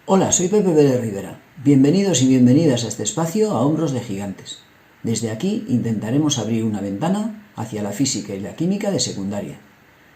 Hola, soy Pepe Pérez Rivera. Bienvenidos y bienvenidas a este espacio a Hombros de Gigantes. Desde aquí intentaremos abrir una ventana hacia la física y la química de secundaria.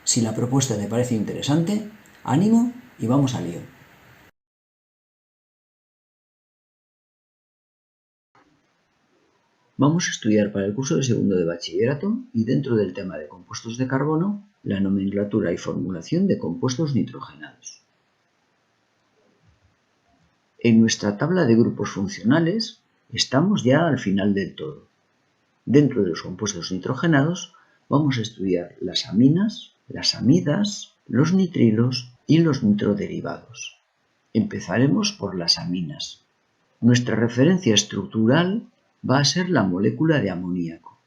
Si la propuesta te parece interesante, ánimo y vamos al lío. Vamos a estudiar para el curso de segundo de bachillerato y dentro del tema de compuestos de carbono, la nomenclatura y formulación de compuestos nitrogenados. En nuestra tabla de grupos funcionales estamos ya al final del todo. Dentro de los compuestos nitrogenados vamos a estudiar las aminas, las amidas, los nitrilos y los nitroderivados. Empezaremos por las aminas. Nuestra referencia estructural va a ser la molécula de amoníaco.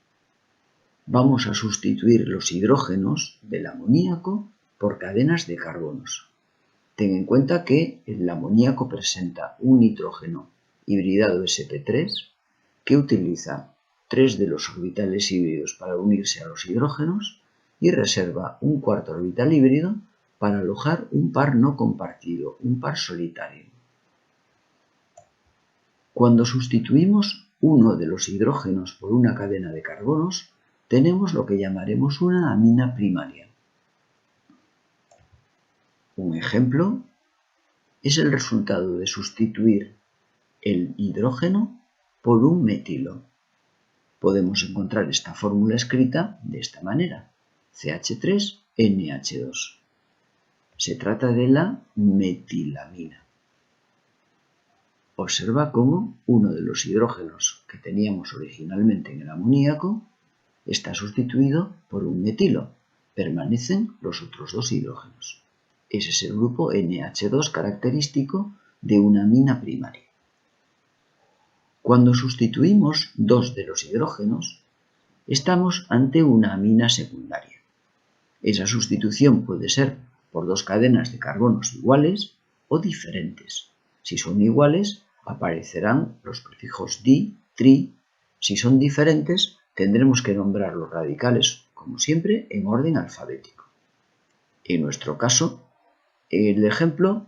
Vamos a sustituir los hidrógenos del amoníaco por cadenas de carbonos. Ten en cuenta que el amoníaco presenta un nitrógeno hibridado sp3 que utiliza 3 de los orbitales híbridos para unirse a los hidrógenos y reserva un cuarto orbital híbrido para alojar un par no compartido, un par solitario. Cuando sustituimos uno de los hidrógenos por una cadena de carbonos, tenemos lo que llamaremos una amina primaria. Un ejemplo es el resultado de sustituir el hidrógeno por un metilo. Podemos encontrar esta fórmula escrita de esta manera: CH3NH2. Se trata de la metilamina. Observa cómo uno de los hidrógenos que teníamos originalmente en el amoníaco está sustituido por un metilo. Permanecen los otros dos hidrógenos. Ese es el grupo NH2 característico de una amina primaria. Cuando sustituimos dos de los hidrógenos, estamos ante una amina secundaria. Esa sustitución puede ser por dos cadenas de carbonos iguales o diferentes. Si son iguales, aparecerán los prefijos di, tri. Si son diferentes, tendremos que nombrar los radicales, como siempre, en orden alfabético. En nuestro caso, el ejemplo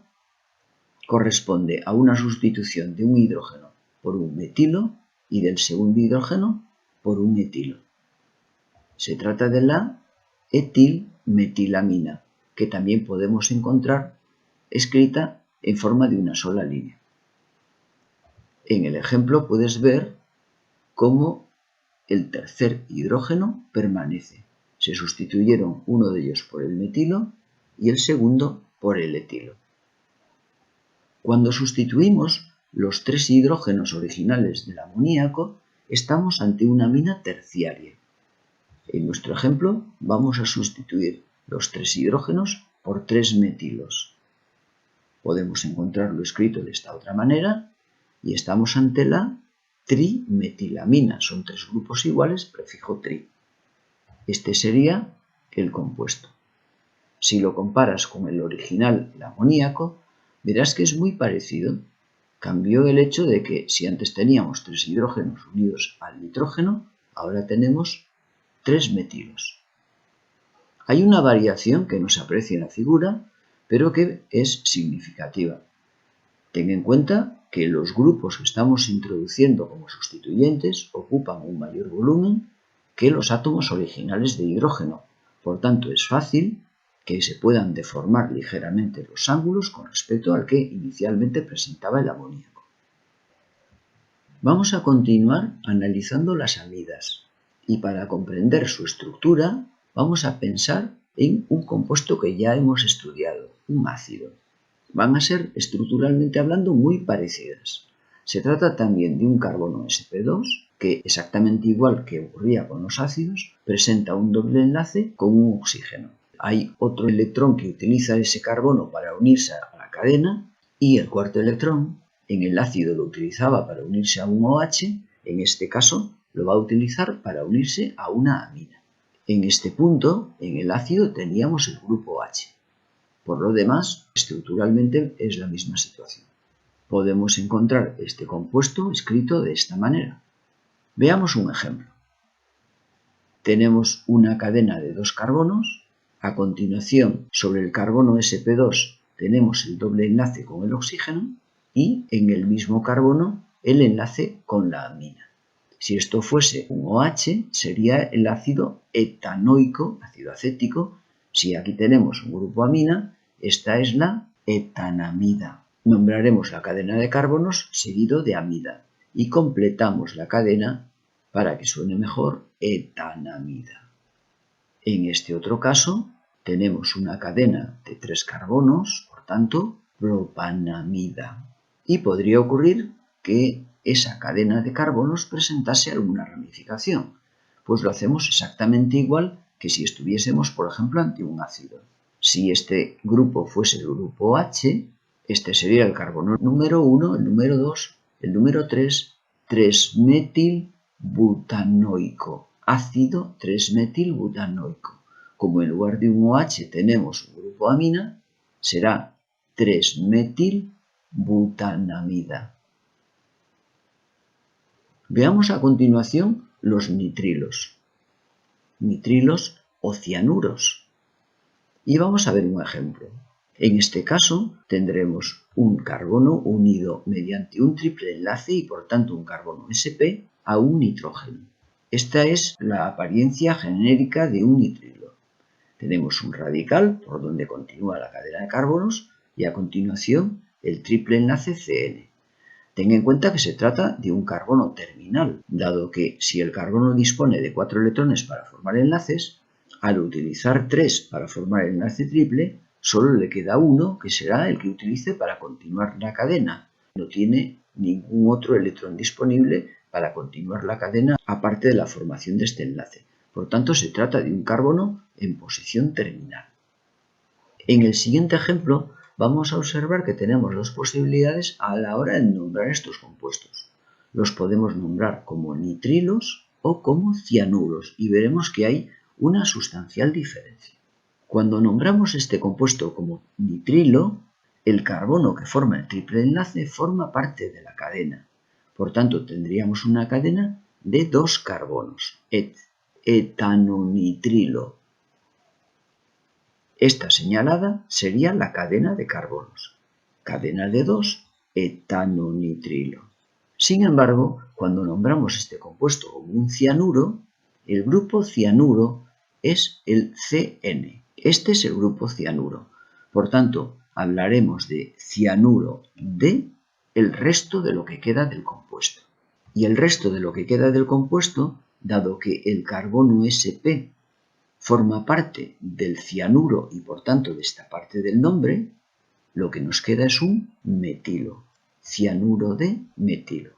corresponde a una sustitución de un hidrógeno por un metilo y del segundo hidrógeno por un etilo. Se trata de la etilmetilamina, que también podemos encontrar escrita en forma de una sola línea. En el ejemplo puedes ver cómo el tercer hidrógeno permanece. Se sustituyeron uno de ellos por el metilo y el segundo por el etilo. Cuando sustituimos los tres hidrógenos originales del amoníaco, estamos ante una amina terciaria. En nuestro ejemplo vamos a sustituir los tres hidrógenos por tres metilos. Podemos encontrarlo escrito de esta otra manera y estamos ante la trimetilamina. Son tres grupos iguales, prefijo tri. Este sería el compuesto. Si lo comparas con el original, el amoníaco, verás que es muy parecido. Cambió el hecho de que si antes teníamos tres hidrógenos unidos al nitrógeno, ahora tenemos tres metilos. Hay una variación que no se aprecia en la figura, pero que es significativa. Ten en cuenta que los grupos que estamos introduciendo como sustituyentes ocupan un mayor volumen que los átomos originales de hidrógeno. Por tanto, es fácil que se puedan deformar ligeramente los ángulos con respecto al que inicialmente presentaba el amoníaco. Vamos a continuar analizando las amidas y para comprender su estructura vamos a pensar en un compuesto que ya hemos estudiado, un ácido. Van a ser estructuralmente hablando muy parecidas. Se trata también de un carbono sp2 que, exactamente igual que ocurría con los ácidos, presenta un doble enlace con un oxígeno. Hay otro electrón que utiliza ese carbono para unirse a la cadena y el cuarto electrón en el ácido lo utilizaba para unirse a un OH, en este caso lo va a utilizar para unirse a una amina. En este punto, en el ácido teníamos el grupo H. Por lo demás, estructuralmente es la misma situación. Podemos encontrar este compuesto escrito de esta manera. Veamos un ejemplo. Tenemos una cadena de dos carbonos. A continuación, sobre el carbono sp2 tenemos el doble enlace con el oxígeno y en el mismo carbono el enlace con la amina. Si esto fuese un OH, sería el ácido etanoico, ácido acético. Si aquí tenemos un grupo amina, esta es la etanamida. Nombraremos la cadena de carbonos seguido de amida y completamos la cadena para que suene mejor etanamida. En este otro caso tenemos una cadena de 3 carbonos, por tanto, propanamida. Y podría ocurrir que esa cadena de carbonos presentase alguna ramificación. Pues lo hacemos exactamente igual que si estuviésemos, por ejemplo, ante un ácido. Si este grupo fuese el grupo H, este sería el carbono número 1, el número 2, el número 3, 3-metilbutanoico, ácido 3-metilbutanoico. Como en lugar de un OH tenemos un grupo amina, será 3-metilbutanamida. Veamos a continuación los nitrilos. Nitrilos o cianuros. Y vamos a ver un ejemplo. En este caso tendremos un carbono unido mediante un triple enlace y por tanto un carbono sp a un nitrógeno. Esta es la apariencia genérica de un nitrilo. Tenemos un radical por donde continúa la cadena de carbonos y a continuación el triple enlace CN. Ten en cuenta que se trata de un carbono terminal, dado que si el carbono dispone de 4 electrones para formar enlaces, al utilizar 3 para formar el enlace triple, solo le queda uno que será el que utilice para continuar la cadena. No tiene ningún otro electrón disponible para continuar la cadena aparte de la formación de este enlace. Por tanto, se trata de un carbono en posición terminal. En el siguiente ejemplo, vamos a observar que tenemos dos posibilidades a la hora de nombrar estos compuestos. Los podemos nombrar como nitrilos o como cianuros y veremos que hay una sustancial diferencia. Cuando nombramos este compuesto como nitrilo, el carbono que forma el triple enlace forma parte de la cadena. Por tanto, tendríamos una cadena de 2 carbonos, etanonitrilo. Esta señalada sería la cadena de carbonos. Cadena de 2, etanonitrilo. Sin embargo, cuando nombramos este compuesto como un cianuro, el grupo cianuro es el CN. Este es el grupo cianuro. Por tanto, hablaremos de cianuro de el resto de lo que queda del compuesto. Y el resto de lo que queda del compuesto, dado que el carbono sp forma parte del cianuro y por tanto de esta parte del nombre, lo que nos queda es un metilo, cianuro de metilo.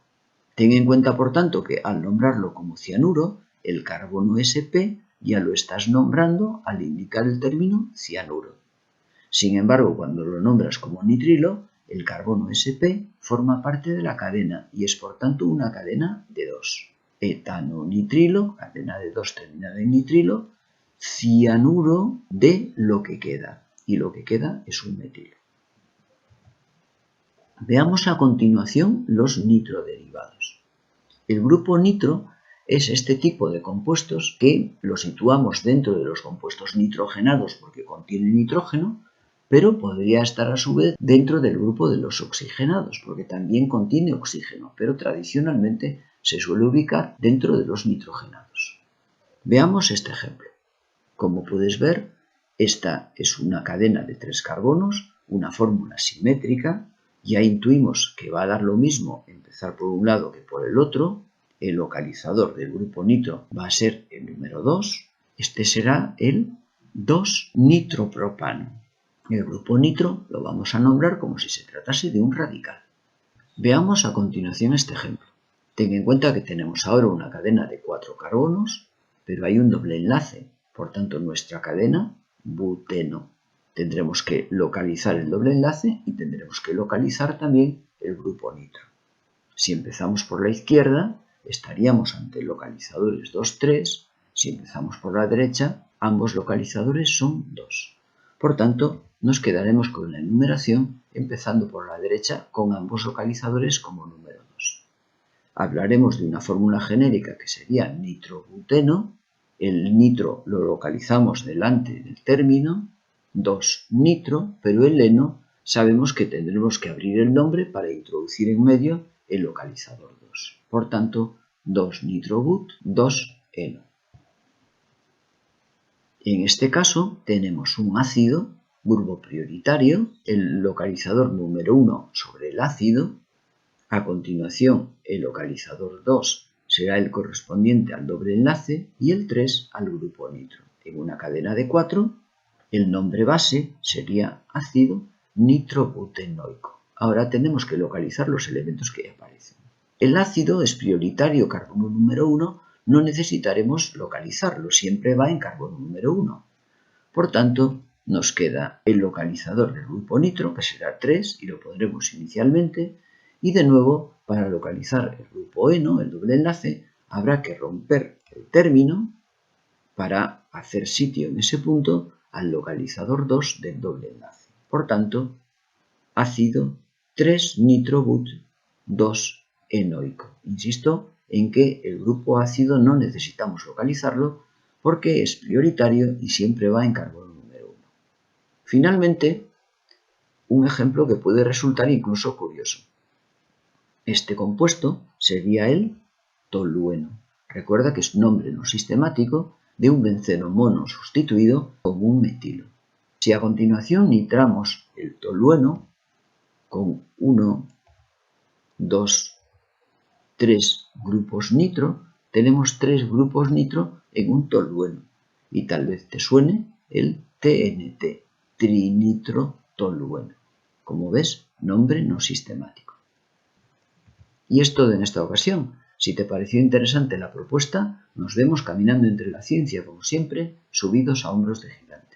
Ten en cuenta, por tanto, que al nombrarlo como cianuro, el carbono sp ya lo estás nombrando al indicar el término cianuro. Sin embargo, cuando lo nombras como nitrilo, el carbono sp forma parte de la cadena y es por tanto una cadena de 2. Etanonitrilo, cadena de 2 terminada en nitrilo, cianuro de lo que queda, y lo que queda es un metilo. Veamos a continuación los nitroderivados. El grupo nitro es este tipo de compuestos que lo situamos dentro de los compuestos nitrogenados porque contienen nitrógeno, pero podría estar a su vez dentro del grupo de los oxigenados porque también contiene oxígeno, pero tradicionalmente se suele ubicar dentro de los nitrogenados. Veamos este ejemplo. Como puedes ver, esta es una cadena de 3 carbonos, una fórmula simétrica. Ya intuimos que va a dar lo mismo empezar por un lado que por el otro. El localizador del grupo nitro va a ser el número 2. Este será el 2-nitropropano. El grupo nitro lo vamos a nombrar como si se tratase de un radical. Veamos a continuación este ejemplo. Ten en cuenta que tenemos ahora una cadena de 4 carbonos, pero hay un doble enlace. Por tanto, nuestra cadena, buteno. Tendremos que localizar el doble enlace y tendremos que localizar también el grupo nitro. Si empezamos por la izquierda, estaríamos ante localizadores 2, 3. Si empezamos por la derecha, ambos localizadores son 2. Por tanto, nos quedaremos con la enumeración empezando por la derecha con ambos localizadores como número 2. Hablaremos de una fórmula genérica que sería nitrobuteno. El nitro lo localizamos delante del término, 2-nitro, pero el heno sabemos que tendremos que abrir el nombre para introducir en medio el localizador 2. Por tanto, 2-nitrobut, 2-eno. En este caso tenemos un ácido, grupo prioritario, el localizador número 1 sobre el ácido. A continuación, el localizador 2 será el correspondiente al doble enlace y el 3 al grupo nitro. En una cadena de 4, el nombre base sería ácido nitrobutenoico. Ahora tenemos que localizar los elementos que aparecen. El ácido es prioritario carbono número 1, no necesitaremos localizarlo, siempre va en carbono número 1. Por tanto, nos queda el localizador del grupo nitro, que será 3, y lo pondremos inicialmente, y de nuevo, para localizar el grupo eno, el doble enlace, habrá que romper el término para hacer sitio en ese punto al localizador 2 del doble enlace. Por tanto, ácido 3-nitrobut 2-enoico. Insisto en que el grupo ácido no necesitamos localizarlo porque es prioritario y siempre va en carbono número 1. Finalmente, un ejemplo que puede resultar incluso curioso. Este compuesto sería el tolueno. Recuerda que es nombre no sistemático de un benceno mono sustituido con un metilo. Si a continuación nitramos el tolueno con 1, 2, 3 grupos nitro, tenemos 3 grupos nitro en un tolueno. Y tal vez te suene el TNT, trinitrotolueno. Como ves, nombre no sistemático. Y es todo en esta ocasión. Si te pareció interesante la propuesta, nos vemos caminando entre la ciencia, como siempre, subidos a hombros de gigante.